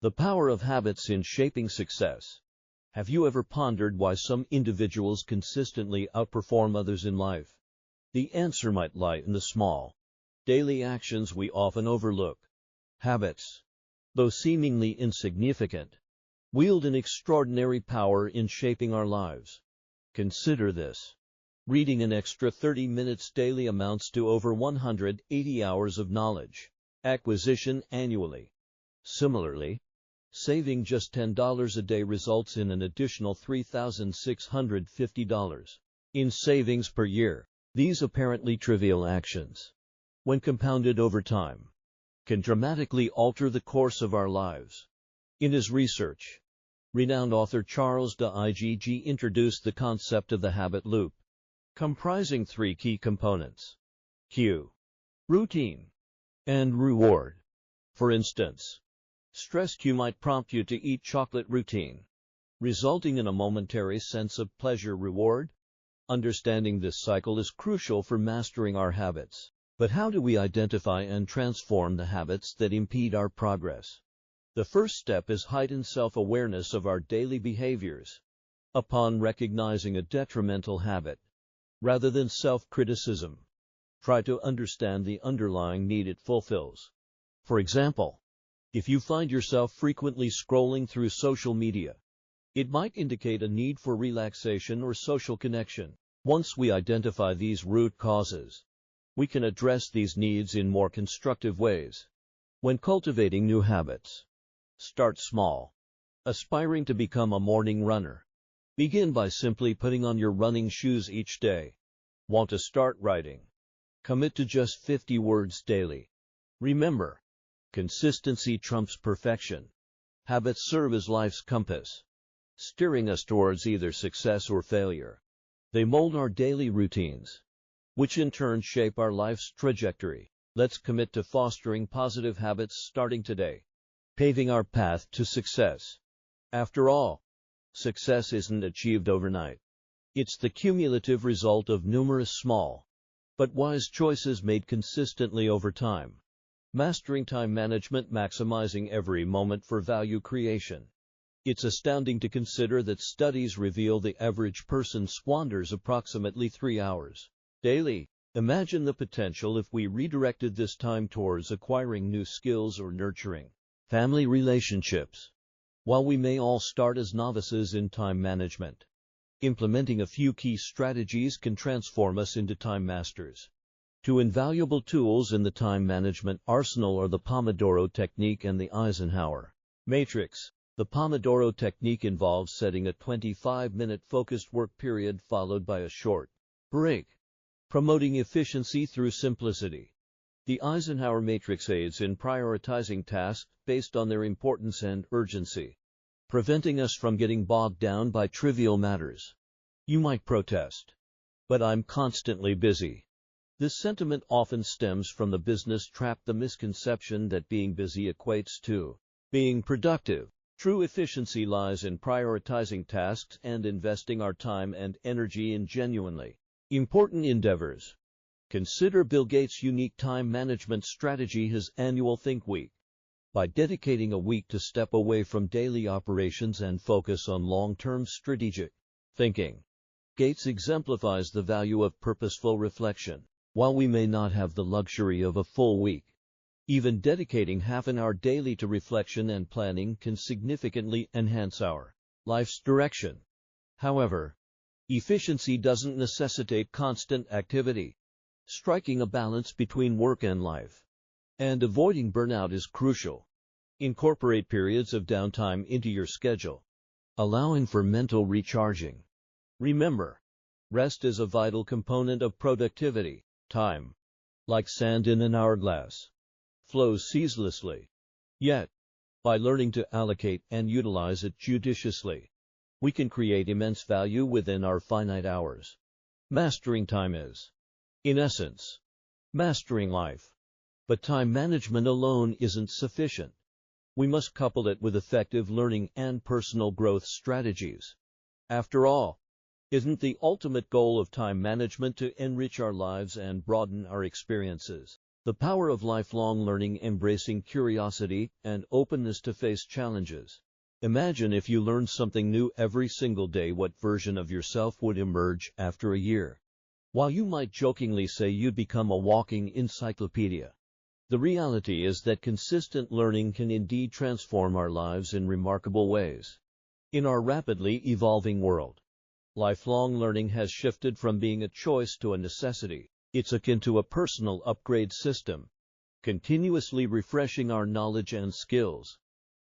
The power of habits in shaping success. Have you ever pondered why some individuals consistently outperform others in life? The answer might lie in the small, daily actions we often overlook. Habits, though seemingly insignificant, wield an extraordinary power in shaping our lives. Consider this. Reading an extra 30 minutes daily amounts to over 180 hours of knowledge acquisition annually. Similarly, saving just $10 a day results in an additional $3,650 in savings per year. These apparently trivial actions, when compounded over time, can dramatically alter the course of our lives. In his research, renowned author Charles Duhigg introduced the concept of the habit loop, comprising three key components: cue, routine, and reward. For instance, stress cue might prompt you to eat chocolate routine, resulting in a momentary sense of pleasure reward. Understanding this cycle is crucial for mastering our habits. But how do we identify and transform the habits that impede our progress? The first step is heightened self-awareness of our daily behaviors. Upon recognizing a detrimental habit, rather than self-criticism, try to understand the underlying need it fulfills. For example, if you find yourself frequently scrolling through social media, it might indicate a need for relaxation or social connection. Once we identify these root causes, we can address these needs in more constructive ways. When cultivating new habits, start small. Aspiring to become a morning runner, begin by simply putting on your running shoes each day. Want to start writing? Commit to just 50 words daily. Remember, consistency trumps perfection. Habits serve as life's compass, steering us towards either success or failure. They mold our daily routines, which in turn shape our life's trajectory. Let's commit to fostering positive habits starting today, paving our path to success. After all, success isn't achieved overnight. It's the cumulative result of numerous small, but wise choices made consistently over time. Mastering time management, maximizing every moment for value creation. It's astounding to consider that studies reveal the average person squanders approximately 3 hours daily. Imagine the potential if we redirected this time towards acquiring new skills or nurturing family relationships. While we may all start as novices in time management, implementing a few key strategies can transform us into time masters. Two invaluable tools in the time management arsenal are the Pomodoro Technique and the Eisenhower Matrix. The Pomodoro Technique involves setting a 25-minute focused work period followed by a short break, promoting efficiency through simplicity. The Eisenhower Matrix aids in prioritizing tasks based on their importance and urgency, preventing us from getting bogged down by trivial matters. You might protest, "But I'm constantly busy." This sentiment often stems from the business trap, the misconception that being busy equates to being productive. True efficiency lies in prioritizing tasks and investing our time and energy in genuinely important endeavors. Consider Bill Gates' unique time management strategy, his annual Think Week. By dedicating a week to step away from daily operations and focus on long-term strategic thinking, Gates exemplifies the value of purposeful reflection. While we may not have the luxury of a full week, even dedicating half an hour daily to reflection and planning can significantly enhance our life's direction. However, efficiency doesn't necessitate constant activity. Striking a balance between work and life and avoiding burnout is crucial. Incorporate periods of downtime into your schedule, allowing for mental recharging. Remember, rest is a vital component of productivity. Time, like sand in an hourglass, flows ceaselessly. Yet, by learning to allocate and utilize it judiciously, we can create immense value within our finite hours. Mastering time is, in essence, mastering life. But time management alone isn't sufficient. We must couple it with effective learning and personal growth strategies. After all, isn't the ultimate goal of time management to enrich our lives and broaden our experiences? The power of lifelong learning, embracing curiosity and openness to face challenges. Imagine if you learned something new every single day, what version of yourself would emerge after a year? While you might jokingly say you'd become a walking encyclopedia, the reality is that consistent learning can indeed transform our lives in remarkable ways. In our rapidly evolving world, lifelong learning has shifted from being a choice to a necessity. It's akin to a personal upgrade system, continuously refreshing our knowledge and skills,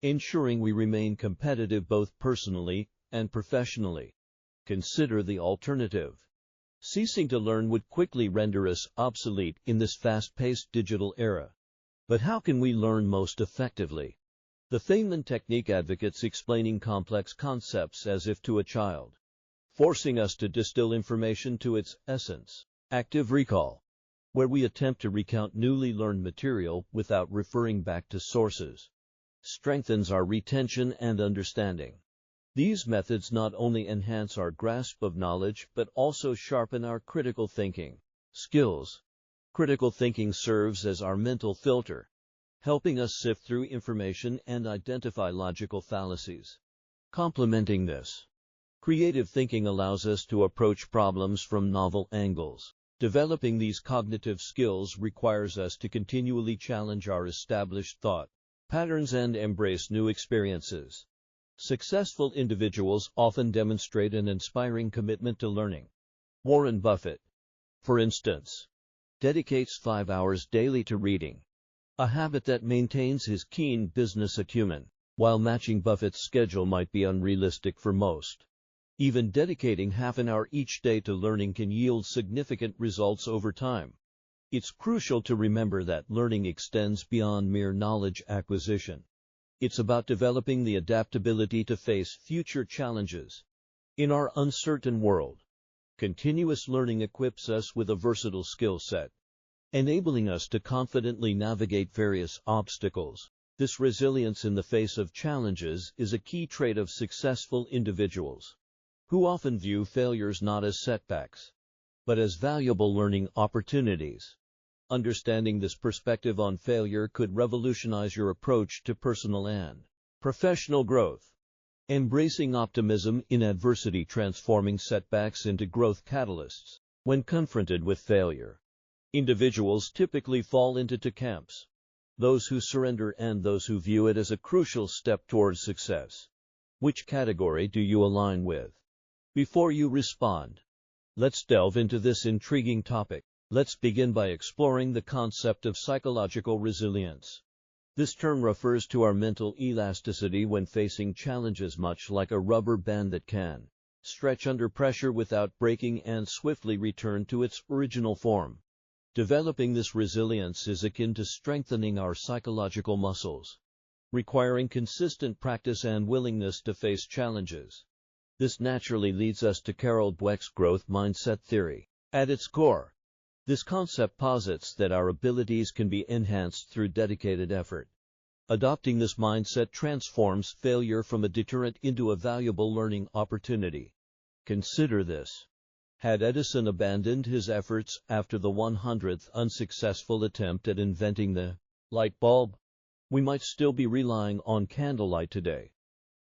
ensuring we remain competitive both personally and professionally. Consider the alternative. Ceasing to learn would quickly render us obsolete in this fast-paced digital era. But how can we learn most effectively? The Feynman technique advocates explaining complex concepts as if to a child, forcing us to distill information to its essence. Active recall, where we attempt to recount newly learned material without referring back to sources, strengthens our retention and understanding. These methods not only enhance our grasp of knowledge but also sharpen our critical thinking skills. Critical thinking serves as our mental filter, helping us sift through information and identify logical fallacies. Complementing this, creative thinking allows us to approach problems from novel angles. Developing these cognitive skills requires us to continually challenge our established thought patterns and embrace new experiences. Successful individuals often demonstrate an inspiring commitment to learning. Warren Buffett, for instance, dedicates 5 hours daily to reading, a habit that maintains his keen business acumen. While matching Buffett's schedule might be unrealistic for most, even dedicating half an hour each day to learning can yield significant results over time. It's crucial to remember that learning extends beyond mere knowledge acquisition. It's about developing the adaptability to face future challenges. In our uncertain world, continuous learning equips us with a versatile skill set, enabling us to confidently navigate various obstacles. This resilience in the face of challenges is a key trait of successful individuals, who often view failures not as setbacks, but as valuable learning opportunities. Understanding this perspective on failure could revolutionize your approach to personal and professional growth. Embracing optimism in adversity, transforming setbacks into growth catalysts. When confronted with failure, individuals typically fall into two camps: those who surrender and those who view it as a crucial step towards success. Which category do you align with? Before you respond, let's delve into this intriguing topic. Let's begin by exploring the concept of psychological resilience. This term refers to our mental elasticity when facing challenges, much like a rubber band that can stretch under pressure without breaking and swiftly return to its original form. Developing this resilience is akin to strengthening our psychological muscles, requiring consistent practice and willingness to face challenges. This naturally leads us to Carol Dweck's growth mindset theory. At its core, this concept posits that our abilities can be enhanced through dedicated effort. Adopting this mindset transforms failure from a deterrent into a valuable learning opportunity. Consider this. Had Edison abandoned his efforts after the 100th unsuccessful attempt at inventing the light bulb, we might still be relying on candlelight today.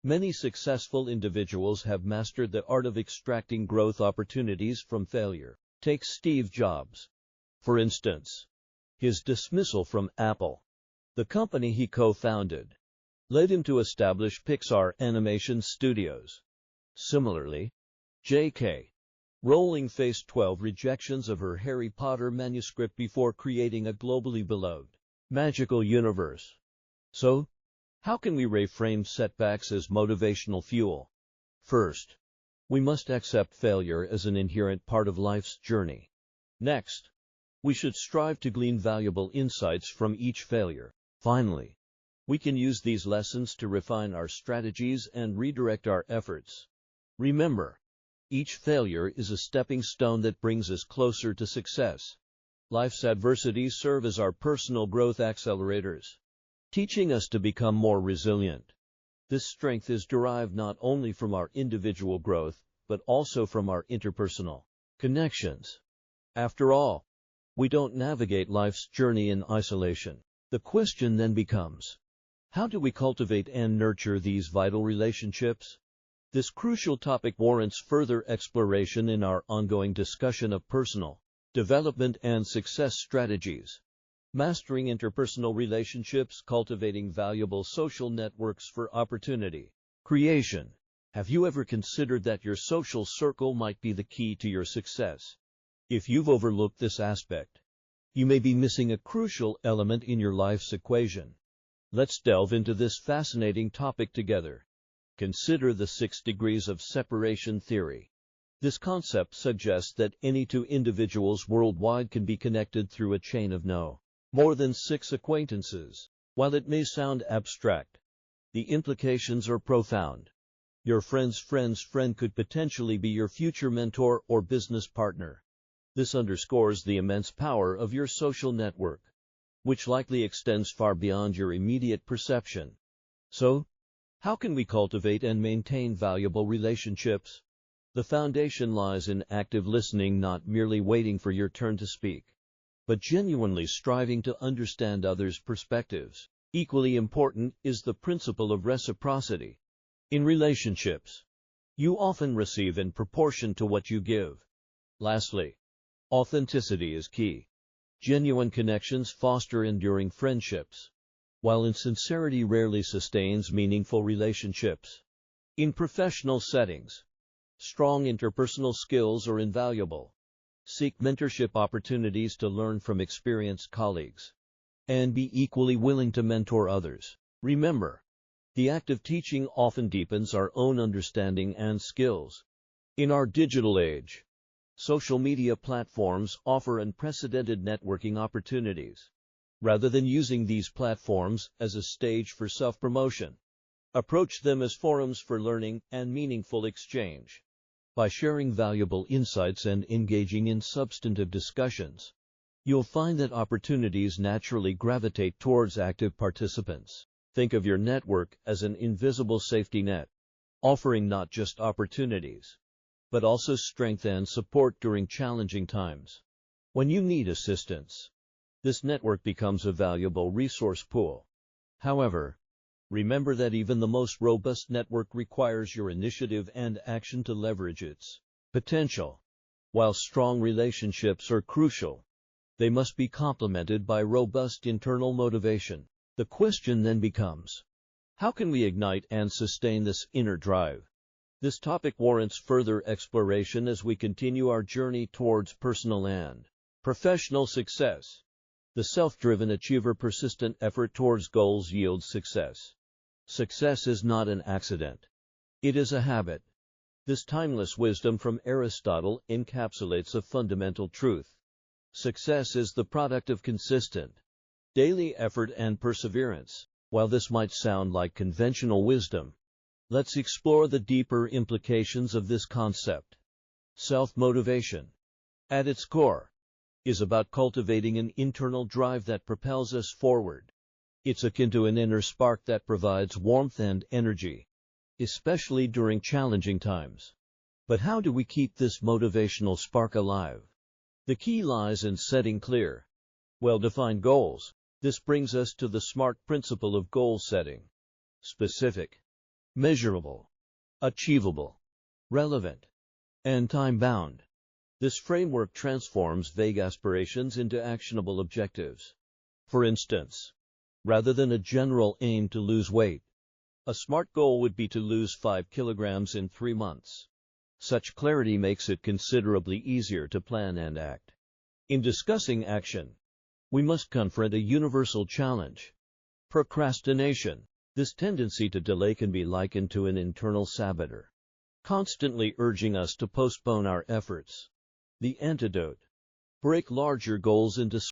Many successful individuals have mastered the art of extracting growth opportunities from failure. Take Steve Jobs, for instance. His dismissal from Apple, the company he co-founded, led him to establish Pixar Animation Studios. Similarly, J.K. Rowling faced 12 rejections of her Harry Potter manuscript before creating a globally beloved, magical universe. So, how can we reframe setbacks as motivational fuel? First, we must accept failure as an inherent part of life's journey. Next, we should strive to glean valuable insights from each failure. Finally, we can use these lessons to refine our strategies and redirect our efforts. Remember, each failure is a stepping stone that brings us closer to success. Life's adversities serve as our personal growth accelerators, teaching us to become more resilient. This strength is derived not only from our individual growth, but also from our interpersonal connections. After all, We don't navigate life's journey in isolation. The question then becomes, how do we cultivate and nurture these vital relationships? This crucial topic warrants further exploration in our ongoing discussion of personal development and success strategies. Mastering interpersonal relationships, cultivating valuable social networks for opportunity creation. Have you ever considered that your social circle might be the key to your success? If you've overlooked this aspect, you may be missing a crucial element in your life's equation. Let's delve into this fascinating topic together. Consider the 6 degrees of separation theory. This concept suggests that any two individuals worldwide can be connected through a chain of no more than 6 acquaintances. While it may sound abstract, the implications are profound. Your friend's friend's friend could potentially be your future mentor or business partner. This underscores the immense power of your social network, which likely extends far beyond your immediate perception. So, how can we cultivate and maintain valuable relationships? The foundation lies in active listening, not merely waiting for your turn to speak, but genuinely striving to understand others' perspectives. Equally important is the principle of reciprocity. In relationships, you often receive in proportion to what you give. Lastly, authenticity is key. Genuine connections foster enduring friendships, while insincerity rarely sustains meaningful relationships. In professional settings, strong interpersonal skills are invaluable. Seek mentorship opportunities to learn from experienced colleagues, and be equally willing to mentor others. Remember, the act of teaching often deepens our own understanding and skills. In our digital age, social media platforms offer unprecedented networking opportunities. Rather than using these platforms as a stage for self-promotion, approach them as forums for learning and meaningful exchange. By sharing valuable insights and engaging in substantive discussions, you'll find that opportunities naturally gravitate towards active participants. Think of your network as an invisible safety net, offering not just opportunities, but also strength and support during challenging times. When you need assistance, this network becomes a valuable resource pool. However, remember that even the most robust network requires your initiative and action to leverage its potential. While strong relationships are crucial, they must be complemented by robust internal motivation. The question then becomes, how can we ignite and sustain this inner drive? This topic warrants further exploration as we continue our journey towards personal and professional success. The self-driven achiever persistent effort towards goals yields success. Success is not an accident. It is a habit. This timeless wisdom from Aristotle encapsulates a fundamental truth. Success is the product of consistent, daily effort and perseverance. While this might sound like conventional wisdom, let's explore the deeper implications of this concept. Self-motivation, at its core, is about cultivating an internal drive that propels us forward. It's akin to an inner spark that provides warmth and energy, especially during challenging times. But how do we keep this motivational spark alive? The key lies in setting clear, well-defined goals. This brings us to the SMART principle of goal setting: specific, measurable, achievable, relevant, and time-bound. This framework transforms vague aspirations into actionable objectives. For instance, rather than a general aim to lose weight, a SMART goal would be to lose 5 kilograms in 3 months. Such clarity makes it considerably easier to plan and act. In discussing action, we must confront a universal challenge: procrastination. This tendency to delay can be likened to an internal saboteur, constantly urging us to postpone our efforts. The antidote: break larger goals into